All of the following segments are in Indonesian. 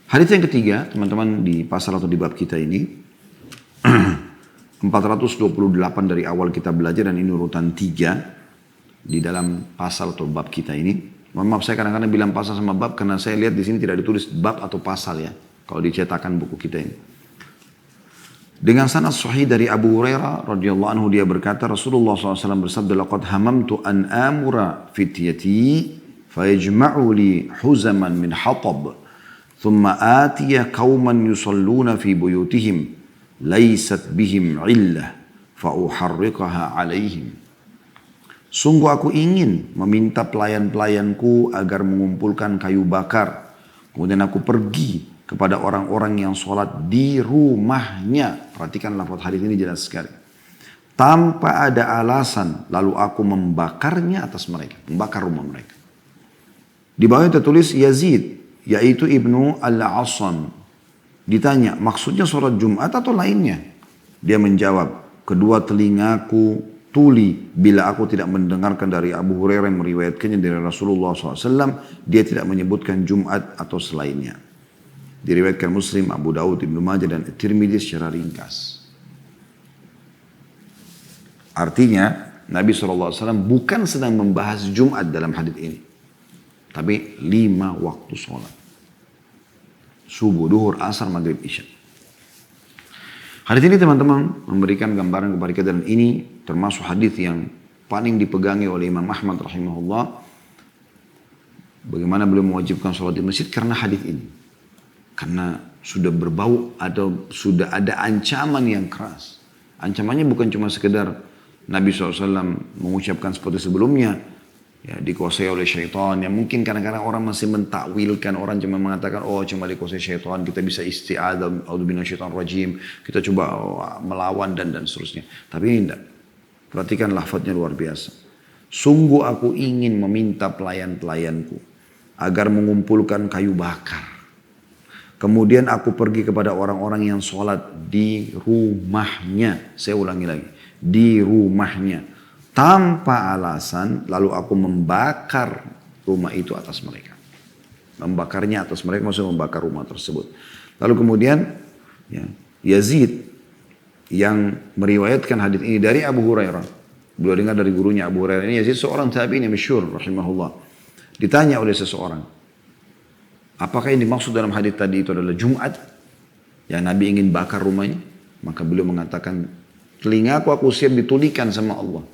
Hadis yang ketiga, teman-teman, di pasal atau di bab kita ini, 428 dari awal kita belajar, dan ini urutan 3 di dalam pasal atau bab kita ini. Mohon maaf, saya kadang-kadang bilang pasal sama bab karena saya lihat di sini tidak ditulis bab atau pasal ya, kalau dicetakan buku kita ini. Dengan sanad sahih dari Abu Hurairah radhiyallahu anhu, dia berkata, Rasulullah SAW bersabda, laqad hamamtu an amura fityati fayajma'u li huzaman min hatab thumma atiya qauman yusalluna fi buyutihim laysat bihim illah fa uharriqaha alaihim. Sungguh aku ingin meminta pelayan-pelayanku agar mengumpulkan kayu bakar. Kemudian aku pergi kepada orang-orang yang sholat di rumahnya. Perhatikan lafaz hadis ini jelas sekali. Tanpa ada alasan, lalu aku membakarnya atas mereka. Membakar rumah mereka. Di bawahnya tertulis Yazid, yaitu Ibnu Al-Asam. Ditanya, maksudnya sholat Jumat atau lainnya? Dia menjawab, kedua telingaku tuli bila aku tidak mendengarkan dari Abu Hurairah yang meriwayatkannya dari Rasulullah SAW. Dia tidak menyebutkan Jumat atau selainnya. Diriwayatkan Muslim, Abu Daud, Ibnu Majah, dan Tirmidzi secara ringkas. Artinya, Nabi SAW bukan sedang membahas Jumat dalam hadis ini. Tapi 5 waktu sholat. Subuh, duhur, asar, maghrib, isya. Hadis ini teman-teman memberikan gambaran kepada kita, dan ini termasuk hadis yang paling dipegangi oleh Imam Ahmad rahimahullah. Bagaimana beliau mewajibkan sholat di masjid karena hadis ini. Karena sudah berbau atau sudah ada ancaman yang keras. Ancamannya bukan cuma sekedar Nabi SAW mengucapkan seperti sebelumnya, ya, dikuasai oleh syaitan. Yang mungkin kadang-kadang orang masih mentakwilkan, orang cuma mengatakan, oh cuma dikuasai syaitan, kita bisa isti'adzah, a'udzubillahi minasyaitonir rajim, kita coba melawan dan seterusnya. Tapi ini tidak. Perhatikan lafadznya luar biasa. Sungguh aku ingin meminta pelayan-pelayanku agar mengumpulkan kayu bakar. Kemudian aku pergi kepada orang-orang yang sholat di rumahnya. Saya ulangi lagi. Di rumahnya. Tanpa alasan, lalu aku membakar rumah itu atas mereka. Membakarnya atas mereka, maksudnya membakar rumah tersebut. Lalu kemudian ya, Yazid yang meriwayatkan hadis ini dari Abu Hurairah. Beliau dengar dari gurunya Abu Hurairah. Ini Yazid seorang tabi'in yang masyhur rahimahullah. Ditanya oleh seseorang, apakah yang dimaksud dalam hadis tadi itu adalah Jumat yang Nabi ingin bakar rumahnya? Maka beliau mengatakan, telingaku aku siap ditulikan sama Allah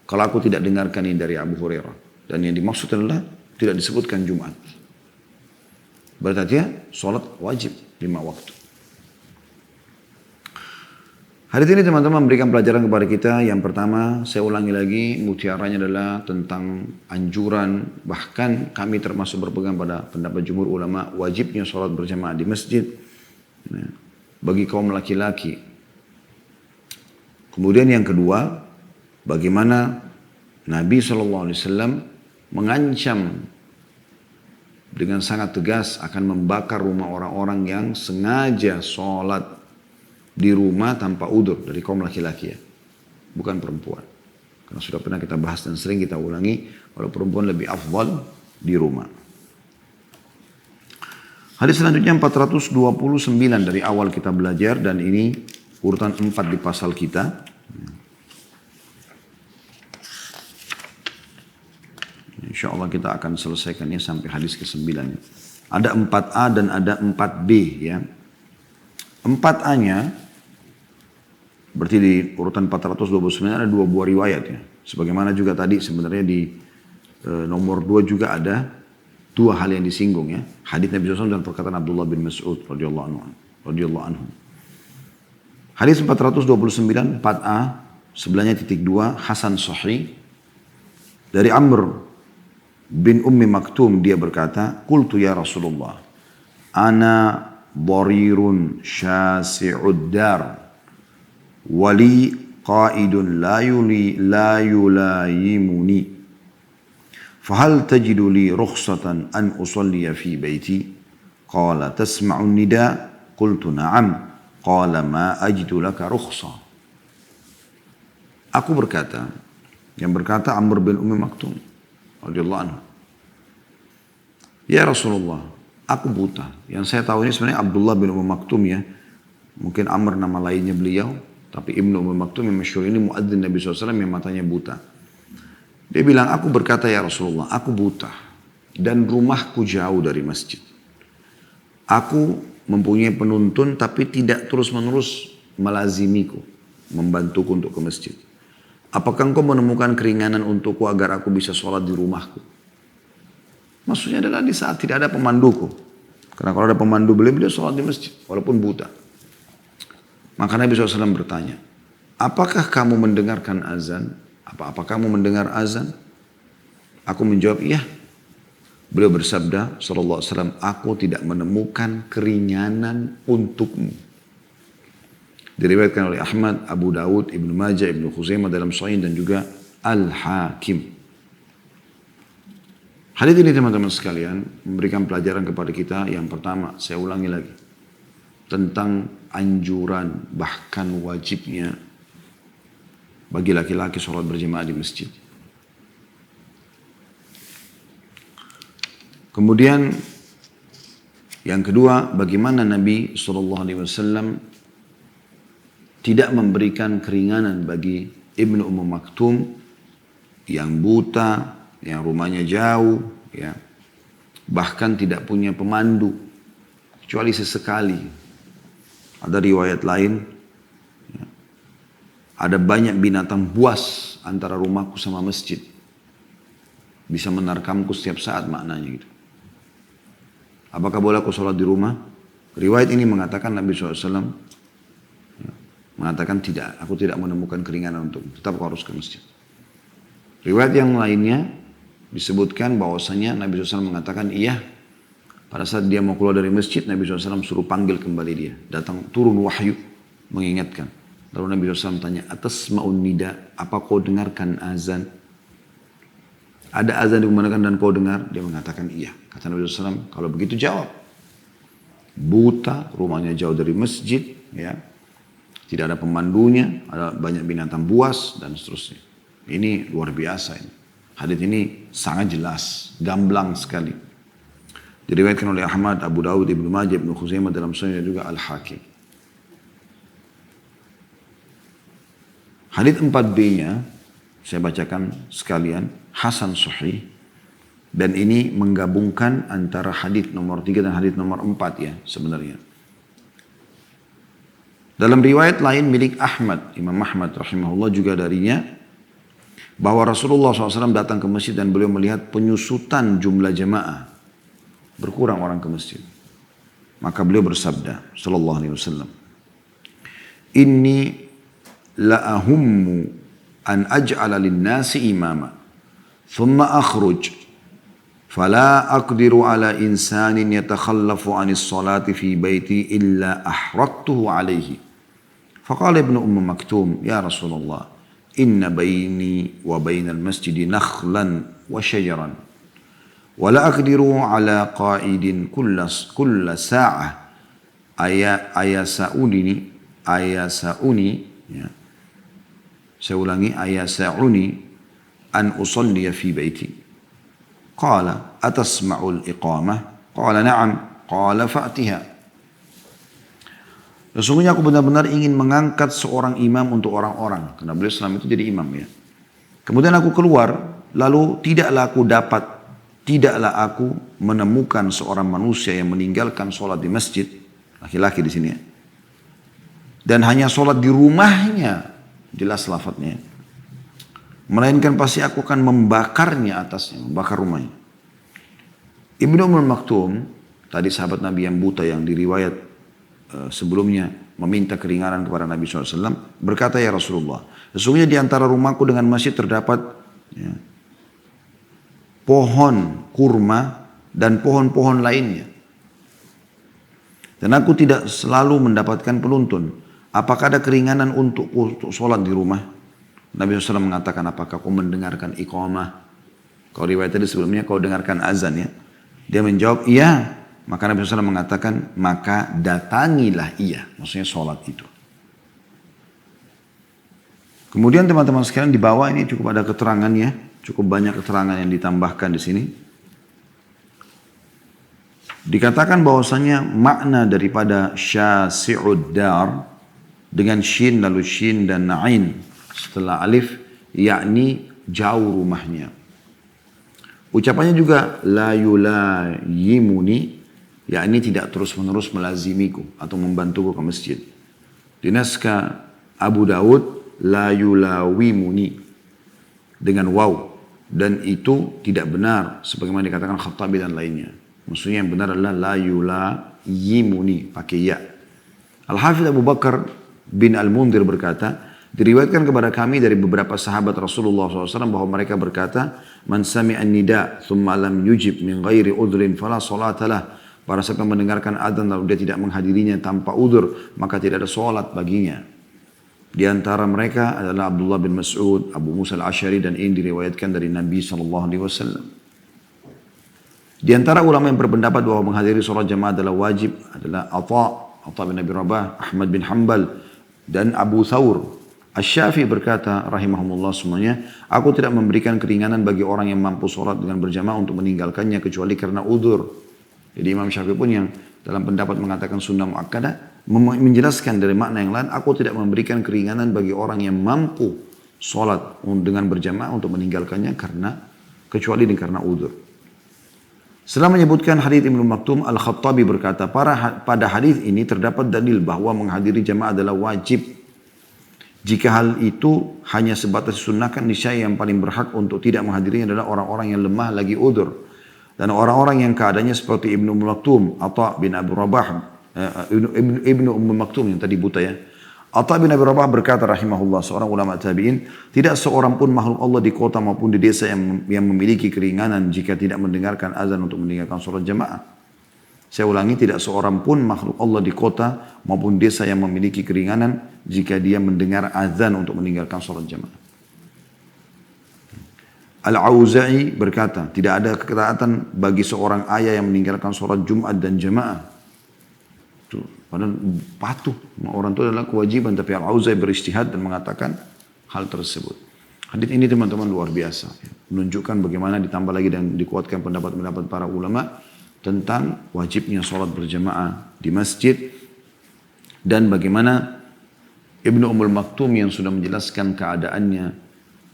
kalau aku tidak dengarkan ini dari Abu Hurairah. Dan yang dimaksud adalah tidak disebutkan Jumat. Berarti ya, sholat wajib 5 waktu. Hadis ini teman-teman memberikan pelajaran kepada kita. Yang pertama, saya ulangi lagi, mutiaranya adalah tentang anjuran, bahkan kami termasuk berpegang pada pendapat jumhur ulama, wajibnya sholat berjamaah di masjid bagi kaum laki-laki. Kemudian yang kedua, bagaimana Nabi SAW mengancam dengan sangat tegas akan membakar rumah orang-orang yang sengaja sholat di rumah tanpa udzur dari kaum laki-laki ya, bukan perempuan. Karena sudah pernah kita bahas dan sering kita ulangi, kalau perempuan lebih afdal di rumah. Hadis selanjutnya 429 dari awal kita belajar, dan ini urutan 4 di pasal kita. Insya Allah kita akan selesaikannya sampai hadis ke-9. Ada 4A dan ada 4B ya. 4A-nya berarti di urutan 429 ada 2 buah riwayat ya. Sebagaimana juga tadi sebenarnya di nomor 2 juga ada 2 hal yang disinggung ya. Hadis Nabi SAW dan perkataan Abdullah bin Mas'ud radhiyallahu anhu. Hadis 429 4A sebelahnya titik 2 Hasan Sahih dari Amr bin Ummi Maktum, dia berkata, qultu ya Rasulullah, ana dharirun syasi'ud dar wali qaidun la yulayimuni fahal tajidu li rukhsatan an usalliya fi baiti? Qala tasma'u nida? Qultu na'am. Qala ma ajidu laka rukhsah. Aku berkata, yang berkata Amr bin Ummi Maktum radhiyallahu anhu, ya Rasulullah, aku buta. Yang saya tahu ini sebenarnya Abdullah bin Umm Maktum ya. Mungkin Amr nama lainnya beliau. Tapi Ibnu Umm Maktum yang masyhur ini muadzin Nabi SAW yang matanya buta. Dia bilang, aku berkata ya Rasulullah, aku buta. Dan rumahku jauh dari masjid. Aku mempunyai penuntun tapi tidak terus-menerus melazimiku. Membantuku untuk ke masjid. Apakah engkau menemukan keringanan untukku agar aku bisa sholat di rumahku? Maksudnya adalah di saat tidak ada pemanduku. Karena kalau ada pemandu beliau sholat di masjid. Walaupun buta. Maka Nabi SAW bertanya, apakah kamu mendengarkan azan? Apa kamu mendengar azan? Aku menjawab, iya. Beliau bersabda, sallallahu alaihi wasallam, aku tidak menemukan keringanan untukmu. Diriwayatkan oleh Ahmad, Abu Dawud, Ibnu Majah, Ibnu Khuzaimah dalam Sahih dan juga Al-Hakim. Hadits ini teman-teman sekalian memberikan pelajaran kepada kita. Yang pertama, saya ulangi lagi, tentang anjuran bahkan wajibnya bagi laki-laki sholat berjamaah di masjid. Kemudian yang kedua, bagaimana Nabi SAW tidak memberikan keringanan bagi Ibnu Umm Maktum yang buta, yang rumahnya jauh, ya, bahkan tidak punya pemandu kecuali sesekali. Ada riwayat lain, ya, ada banyak binatang buas antara rumahku sama masjid. Bisa menarkamku setiap saat maknanya gitu. Apakah boleh aku sholat di rumah? Riwayat ini mengatakan Nabi SAW mengatakan tidak, aku tidak menemukan keringanan untuk tetap aku harus ke masjid. Riwayat yang lainnya disebutkan bahwasanya Nabi SAW mengatakan iya. Pada saat dia mau keluar dari masjid, Nabi SAW suruh panggil kembali dia. Datang turun wahyu mengingatkan. Lalu Nabi SAW tanya, atas ma'un nida, apa kau dengarkan azan? Ada azan dikumandangkan dan kau dengar? Dia mengatakan iya. Kata Nabi SAW, kalau begitu jawab. Buta, rumahnya jauh dari masjid, ya, tidak ada pemandunya, ada banyak binatang buas dan seterusnya. Ini luar biasa ini. Hadits ini sangat jelas, gamblang sekali. Diriwayatkan oleh Ahmad, Abu Dawud, Ibnu Majah, Ibnu Khuzaimah dalam Sahih dan juga Al-Hakim. Hadits 4b-nya saya bacakan sekalian, Hasan Sahih, dan ini menggabungkan antara hadits nomor 3 dan hadits nomor 4 ya sebenarnya. Dalam riwayat lain milik Ahmad, Imam Ahmad rahimahullah juga darinya, bahwa Rasulullah SAW datang ke masjid dan beliau melihat penyusutan jumlah jamaah. Berkurang orang ke masjid. Maka beliau bersabda, sallallahu alaihi wasallam, Inni la'ahummu an aj'ala lin-nasi imama, thumma akhruj, fala aqdiru ala insanin yatakhallafu anis salati fi baiti illa ahraktuhu alaihi. Faqala ibnu Maktum, ya Rasulullah, inna baini wa bainal masjidi nakhlan wa syajaran. ولا أقدر على قائد كل ساعة أيسعني ya. Saya ulangi, أيسعني أن أصلي في بيتي. قال أتسمع الإقامة؟ قال نعم. قال فأتها. Sesungguhnya aku benar-benar ingin mengangkat seorang imam untuk orang-orang. Karena beliau selama itu jadi imam ya. Kemudian aku keluar, lalu tidaklah aku menemukan seorang manusia yang meninggalkan sholat di masjid, laki-laki di sini ya, dan hanya sholat di rumahnya, jelas lafadznya, melainkan pasti aku akan membakarnya atasnya, membakar rumahnya. Ibnu Umm Maktum, tadi sahabat Nabi yang buta yang diriwayat sebelumnya meminta keringanan kepada Nabi SAW, berkata, ya Rasulullah, sesungguhnya di antara rumahku dengan masjid terdapat ya, pohon kurma dan pohon-pohon lainnya. Dan aku tidak selalu mendapatkan penuntun. Apakah ada keringanan untuk sholat di rumah? Nabi SAW mengatakan, apakah kau mendengarkan iqamah? Kau riwayat tadi sebelumnya kau dengarkan azan ya. Dia menjawab, iya. Maka Nabi SAW mengatakan, maka datangilah ia. Maksudnya sholat itu. Kemudian teman-teman sekalian di bawah ini cukup ada keterangannya. Cukup banyak keterangan yang ditambahkan di sini. Dikatakan bahwasanya makna daripada syasi'ud dar dengan shin lalu shin dan ain setelah alif, yakni jauh rumahnya. Ucapannya juga la yulayimuni, yakni tidak terus-menerus melazimiku atau membantuku ke masjid. Di naskah Abu Daud la yulawimuni dengan waw, dan itu tidak benar sebagaimana dikatakan Khattabi dan lainnya. Maksudnya yang benar adalah la yulayimuni pakai ya. Al-Hafidh Abu Bakar bin Al-Mundhir berkata, diriwayatkan kepada kami dari beberapa sahabat Rasulullah SAW bahwa mereka berkata, man sami'an nida thumma lam yujib min ghairi udhrin fala salatalah. Para sahabat mendengarkan adzan lalu dia tidak menghadirinya tanpa udur, maka tidak ada salat baginya. Di antara mereka adalah Abdullah bin Mas'ud, Abu Musa al-Ash'ari, dan ini diriwayatkan dari Nabi SAW. Di antara ulama yang berpendapat bahwa menghadiri sholat jamaah adalah wajib adalah Atha bin Abi Rabah, Ahmad bin Hanbal, dan Abu Thawr. Asy-Syafi'i berkata rahimahumullah semuanya, aku tidak memberikan keringanan bagi orang yang mampu sholat dengan berjamaah untuk meninggalkannya kecuali karena udzur. Jadi Imam Syafi'i pun yang dalam pendapat mengatakan sunnah muakkadah menjelaskan dari makna yang lain, aku tidak memberikan keringanan bagi orang yang mampu sholat dengan berjamaah untuk meninggalkannya kecuali karena udzur. Setelah menyebutkan hadits Ibnu Maktum, Al-Khattabi berkata, pada hadits ini terdapat dalil bahwa menghadiri jamaah adalah wajib. Jika hal itu hanya sebatas sunnahkan, niscaya yang paling berhak untuk tidak menghadirinya adalah orang-orang yang lemah lagi udzur. Dan orang-orang yang keadaannya seperti Ibnu Maktum, Atha bin Abu Rabah, Ibnu Maktum yang tadi buta ya. Atha bin Abi Rabah berkata rahimahullah, seorang ulama tabi'in, tidak seorang pun makhluk Allah di kota maupun di desa yang memiliki keringanan jika tidak mendengarkan azan untuk meninggalkan sholat jamaah. Saya ulangi, tidak seorang pun makhluk Allah di kota maupun desa yang memiliki keringanan jika dia mendengar azan untuk meninggalkan sholat jamaah. Al-Auza'i berkata, tidak ada ketaatan bagi seorang ayah yang meninggalkan sholat Jumat dan jamaah. Padahal patuh orang itu adalah kewajiban, tapi Al-Auza'i beristihad dan mengatakan hal tersebut. Hadits ini teman-teman luar biasa, menunjukkan bagaimana ditambah lagi dan dikuatkan pendapat-pendapat para ulama tentang wajibnya sholat berjamaah di masjid, dan bagaimana Ibnu Ummul Maktum yang sudah menjelaskan keadaannya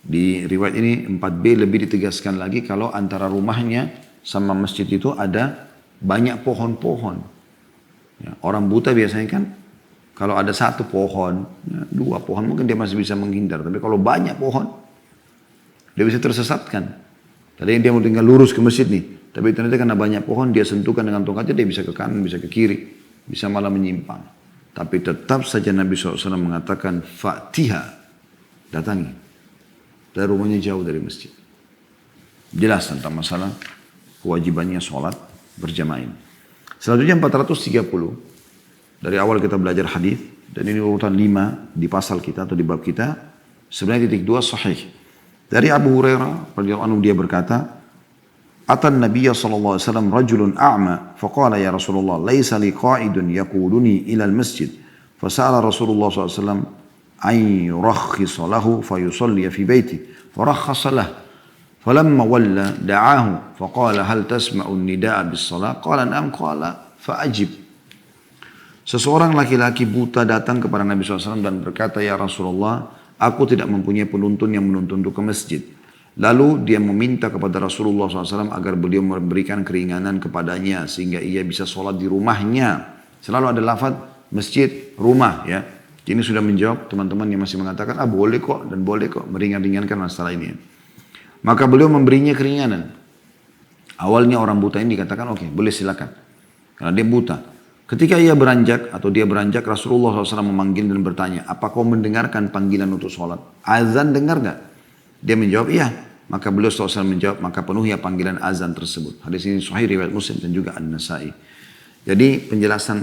di riwayat ini 4b lebih ditegaskan lagi kalau antara rumahnya sama masjid itu ada banyak pohon-pohon. Ya, orang buta biasanya kan kalau ada satu pohon, ya, dua pohon mungkin dia masih bisa menghindar. Tapi kalau banyak pohon, dia bisa tersesatkan. Tadi dia mau tinggal lurus ke masjid nih, tapi ternyata karena banyak pohon dia sentuhkan dengan tongkatnya, dia bisa ke kanan, bisa ke kiri, bisa malah menyimpang. Tapi tetap saja Nabi SAW mengatakan Fatiha, datangi. Dan rumahnya jauh dari masjid. Jelas tentang masalah kewajibannya sholat berjamaah ini. Selanjutnya 430, dari awal kita belajar hadis dan ini urutan 5 di pasal kita atau di bab kita, sebenarnya titik 2 sahih. Dari Abu Hurairah radhiyallahu anhu dia berkata, "Atan Nabiyya sallallahu alaihi wasallam rajulun a'ma, faqala ya Rasulullah, laisa li qa'idun yaquduni ila al-masjid." Fasa'ala Rasulullah sallallahu alaihi wasallam an yurakhkhisa lahu fayusalli fi baiti. Farakhkhasa lahu. فلما ولى دعاه فقال هل تسمع النداء بالصلاة قال نعم قال فأجب. Seseorang laki-laki buta datang kepada Nabi SAW dan berkata, ya Rasulullah, aku tidak mempunyai penuntun yang menuntunku ke masjid. Lalu dia meminta kepada Rasulullah SAW agar beliau memberikan keringanan kepadanya sehingga ia bisa sholat di rumahnya. Selalu ada lafaz masjid, rumah ya. Ini sudah menjawab teman-teman yang masih mengatakan, boleh kok dan boleh kok meringan-ringankan masalah ini. Maka beliau memberinya keringanan. Awalnya orang buta ini dikatakan oke, boleh silakan. Karena dia buta. Ketika dia beranjak, Rasulullah SAW memanggil dan bertanya, apa kau mendengarkan panggilan untuk sholat? Azan dengar gak? Dia menjawab, iya. Maka beliau SAW menjawab, maka penuhi panggilan azan tersebut. Hadis ini sahih riwayat Muslim dan juga An-Nasai. Jadi penjelasan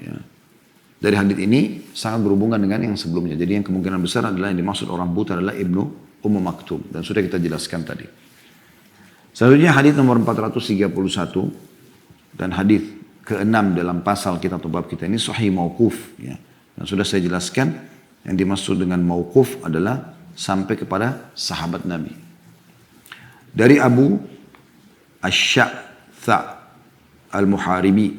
ya, dari hadis ini sangat berhubungan dengan yang sebelumnya. Jadi yang kemungkinan besar adalah yang dimaksud orang buta adalah Ibnu Ummu Maktum. Dan sudah kita jelaskan tadi. Selanjutnya hadis nomor 431 dan hadis ke-6 dalam pasal kita atau bab kita ini sahih mauquf. Ya. Dan sudah saya jelaskan yang dimaksud dengan mauquf adalah sampai kepada sahabat Nabi. Dari Abu Asy'atha Al-Muharibi.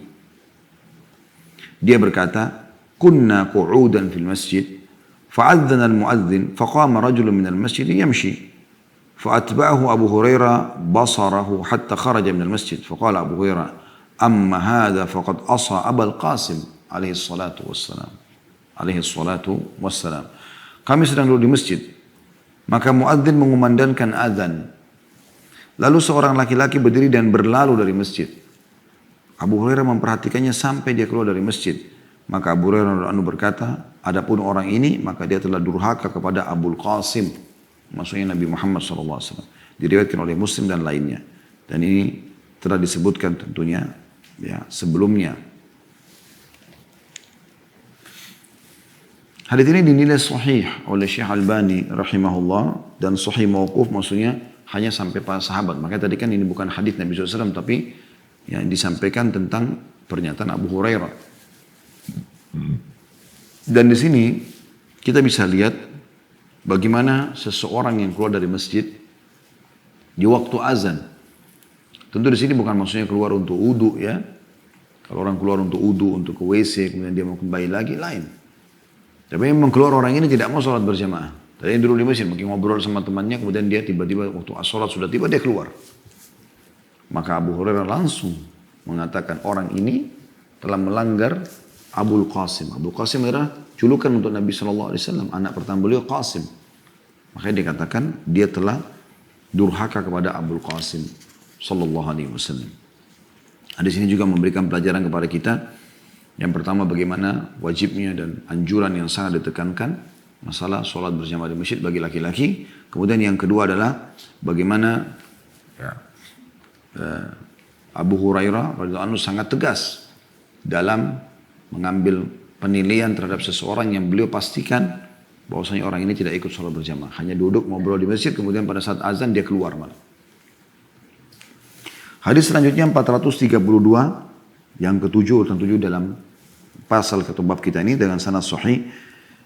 Dia berkata, "Kunna qu'udan fil masjid, fa'adzana al-mu'adzin, faqama rajulun min al-masjid yamshi. Fa'atba'ahu Abu Hurairah basarahu hatta kharaja min al-masjid. Faqala Abu Hurairah, amma hadha faqad asa Abul Qasim alaihi salatu wassalam." Alaihi salatu wassalam. Kami sedang duduk di masjid. Maka muadzin mengumandangkan azan. Lalu seorang laki-laki berdiri dan berlalu dari masjid. Abu Hurairah memperhatikannya sampai dia keluar dari masjid. Maka Abu Hurairah berkata, adapun orang ini maka dia telah durhaka kepada Abul Qasim. Maksudnya Nabi Muhammad SAW. Diriwayatkan oleh Muslim dan lainnya. Dan ini telah disebutkan tentunya ya, sebelumnya. Hadits ini dinilai sahih oleh Syekh Albani rahimahullah dan sahih mauquf, maksudnya hanya sampai para sahabat. Makanya tadi kan ini bukan hadits Nabi SAW tapi yang disampaikan tentang pernyataan Abu Hurairah. Dan di sini kita bisa lihat bagaimana seseorang yang keluar dari masjid di waktu azan. Tentu di sini bukan maksudnya keluar untuk wudu ya. Kalau orang keluar untuk wudu, untuk ke WC, kemudian dia mau kembali lagi, lain. Tapi memang keluar orang ini tidak mau sholat berjamaah. Tadi dulu di masjid, mungkin ngobrol sama temannya, kemudian dia tiba-tiba waktu sholat sudah tiba, dia keluar. Maka Abu Hurairah langsung mengatakan orang ini telah melanggar Abul Qasim. Abul Qasim adalah julukan untuk Nabi SAW, anak pertama beliau Qasim. Makanya dikatakan dia telah durhaka kepada Abul Qasim sallallahu alaihi wasallam. Di sini juga memberikan pelajaran kepada kita. Yang pertama bagaimana wajibnya dan anjuran yang sangat ditekankan masalah sholat berjamaah di masjid bagi laki-laki. Kemudian yang kedua adalah bagaimana Abu Hurairah radhiyallahu anhu sangat tegas dalam mengambil penilaian terhadap seseorang yang beliau pastikan bahwasanya orang ini tidak ikut sholat berjamaah, hanya duduk ngobrol di masjid, kemudian pada saat azan dia keluar malah. Hadis selanjutnya 432, yang ketujuh, urutan 7 dalam pasal atau bab kita ini dengan sanad sahih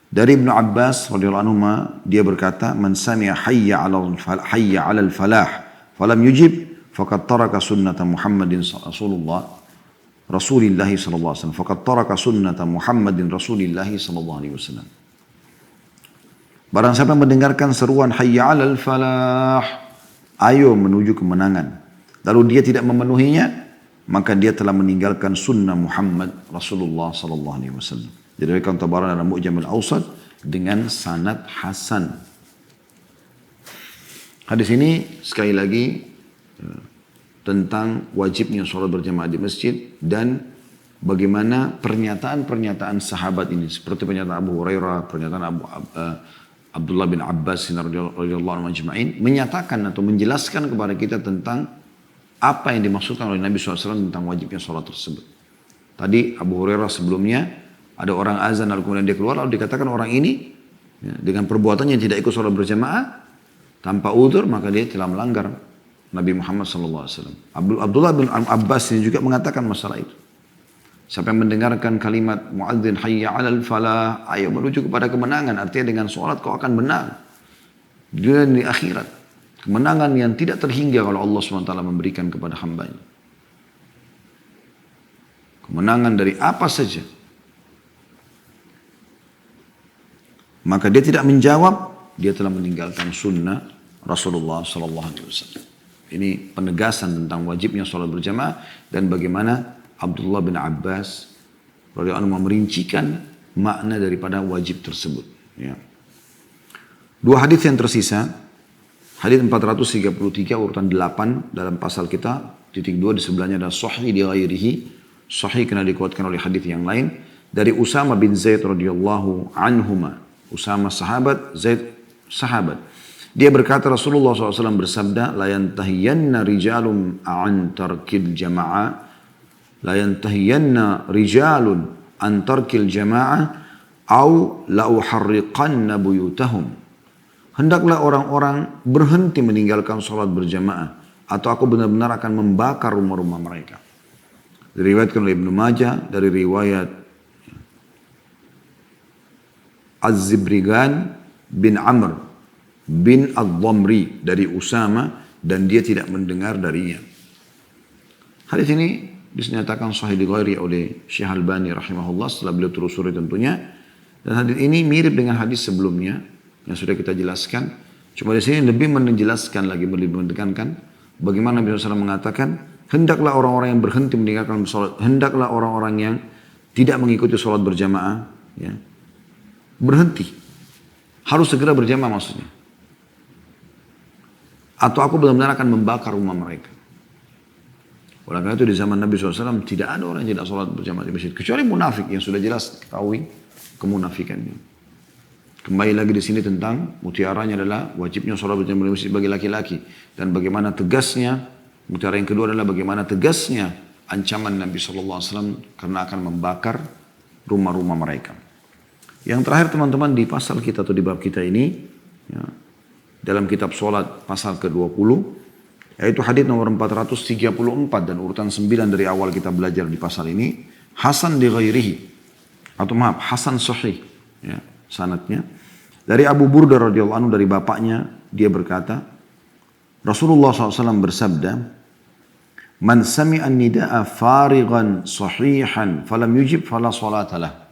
dari Ibnu Abbas radhiyallahu anhu, dia berkata, "Man sami'a hayya 'alal falah falam yujib faqad taraka sunnata Muhammadin Rasulillah sallallahu alaihi wasallam. Faqad taraka sunnata Muhammadin Rasulillah sallallahu alaihi wasallam." Barang siapa mendengarkan seruan hayya 'alal falah, ayo menuju kemenangan, lalu dia tidak memenuhinya, maka dia telah meninggalkan sunnah Muhammad Rasulullah sallallahu alaihi wasallam. Diriwayatkan Tabarani dalam Mu'jamul Awsat dengan sanad hasan. Hadis ini sekali lagi tentang wajibnya sholat berjamaah di masjid dan bagaimana pernyataan-pernyataan sahabat ini, seperti pernyataan Abu Hurairah, pernyataan Abdullah bin Abbas radhiyallahu anhu ajma'in, menyatakan atau menjelaskan kepada kita tentang apa yang dimaksudkan oleh Nabi SAW tentang wajibnya sholat tersebut. Tadi Abu Hurairah sebelumnya ada orang azan lalu kemudian dia keluar, lalu dikatakan orang ini ya, dengan perbuatannya tidak ikut sholat berjamaah tanpa udzur, maka dia telah melanggar Nabi Muhammad SAW. Abdullah bin Abbas ini juga mengatakan masalah itu. Siapa yang mendengarkan kalimat muadzin hayya 'alal falah, ayo menuju kepada kemenangan, artinya dengan sholat kau akan menang di dunia dan di akhirat. Kemenangan yang tidak terhingga kalau Allah SWT memberikan kepada hambanya. Kemenangan dari apa saja. Maka dia tidak menjawab, dia telah meninggalkan sunnah Rasulullah SAW. Ini penegasan tentang wajibnya sholat berjamaah dan bagaimana Abdullah bin Abbas radhiyallahu anhu merincikan makna daripada wajib tersebut. Ya. Dua hadis yang tersisa. Hadis 433 urutan 8 dalam pasal kita, titik 2 di sebelahnya ada sahih di ghairihi, sahih kena dikuatkan oleh hadis yang lain dari Usama bin Zaid radhiyallahu anhuma. Usama sahabat, Zaid sahabat. Dia berkata Rasulullah SAW bersabda, la yantahiyanna rijalun an tarkil jama'ah, la yantahiyanna rijalun an tarkil jama'ah au la uharriqanna buyutahum. Hendaklah orang-orang berhenti meninggalkan sholat berjamaah, atau aku benar-benar akan membakar rumah-rumah mereka. Diriwayatkan oleh Ibnu Majah dari riwayat Az-Zibrigan bin Amr bin Ad-Dhamri dari Usama dan dia tidak mendengar darinya. Hadis ini dinyatakan sahih dighairi oleh Syekh Albani rahimahullah setelah beliau telusuri tentunya. Dan hadis ini mirip dengan hadis sebelumnya yang sudah kita jelaskan. Cuma di sini lebih menjelaskan lagi, lebih menekankan bagaimana Nabi SAW mengatakan, hendaklah orang-orang yang berhenti meninggalkan sholat, hendaklah orang-orang yang tidak mengikuti sholat berjamaah, ya, berhenti. Harus segera berjamaah maksudnya. Atau aku benar-benar akan membakar rumah mereka. Oleh karena itu di zaman Nabi SAW tidak ada orang yang tidak sholat berjamaah di masjid. Kecuali munafik yang sudah jelas ketahui kemunafikannya. Kembali lagi di sini tentang mutiaranya adalah wajibnya sholat berjamaah di masjid bagi laki-laki. Dan bagaimana tegasnya, mutiara yang kedua adalah bagaimana tegasnya ancaman Nabi SAW karena akan membakar rumah-rumah mereka. Yang terakhir teman-teman di pasal kita atau di bab kita ini, ya, dalam kitab sholat pasal ke-20, yaitu hadis nomor 434 dan urutan 9 dari awal kita belajar di pasal ini. Hasan li ghairihi, atau maaf, Hasan sahih, ya, sanadnya. Dari Abu Burda radhiyallahu anhu dari bapaknya, dia berkata, Rasulullah SAW bersabda, Man sami'a nida'a farighan sahihan falam yujib fala salatalah.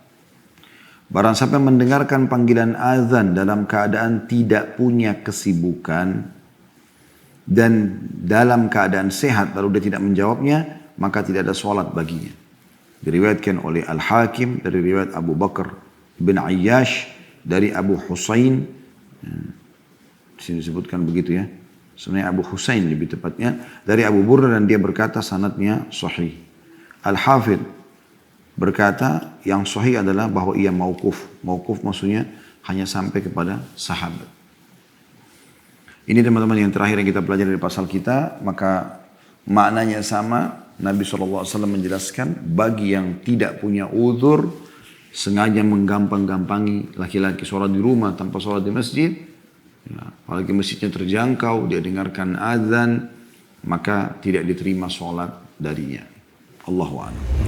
Barang siapa mendengarkan panggilan azan dalam keadaan tidak punya kesibukan dan dalam keadaan sehat lalu dia tidak menjawabnya, maka tidak ada sholat baginya. Diriwayatkan oleh Al-Hakim dari riwayat Abu Bakar bin Ayyash dari Abu Husain. Di sini disebutkan begitu ya. Sebenarnya Abu Husain lebih tepatnya dari Abu Burda dan dia berkata sanadnya sahih. Al-Hafidh berkata yang sahih adalah bahwa ia mauquf. Mauquf maksudnya hanya sampai kepada sahabat. Ini teman-teman yang terakhir yang kita pelajari dari pasal kita, maka maknanya sama. Nabi SAW menjelaskan bagi yang tidak punya uzur, sengaja menggampang-gampangi laki-laki sholat di rumah tanpa sholat di masjid, ya, apalagi masjidnya terjangkau, dia dengarkan azan, maka tidak diterima sholat darinya. Allahu a'lam.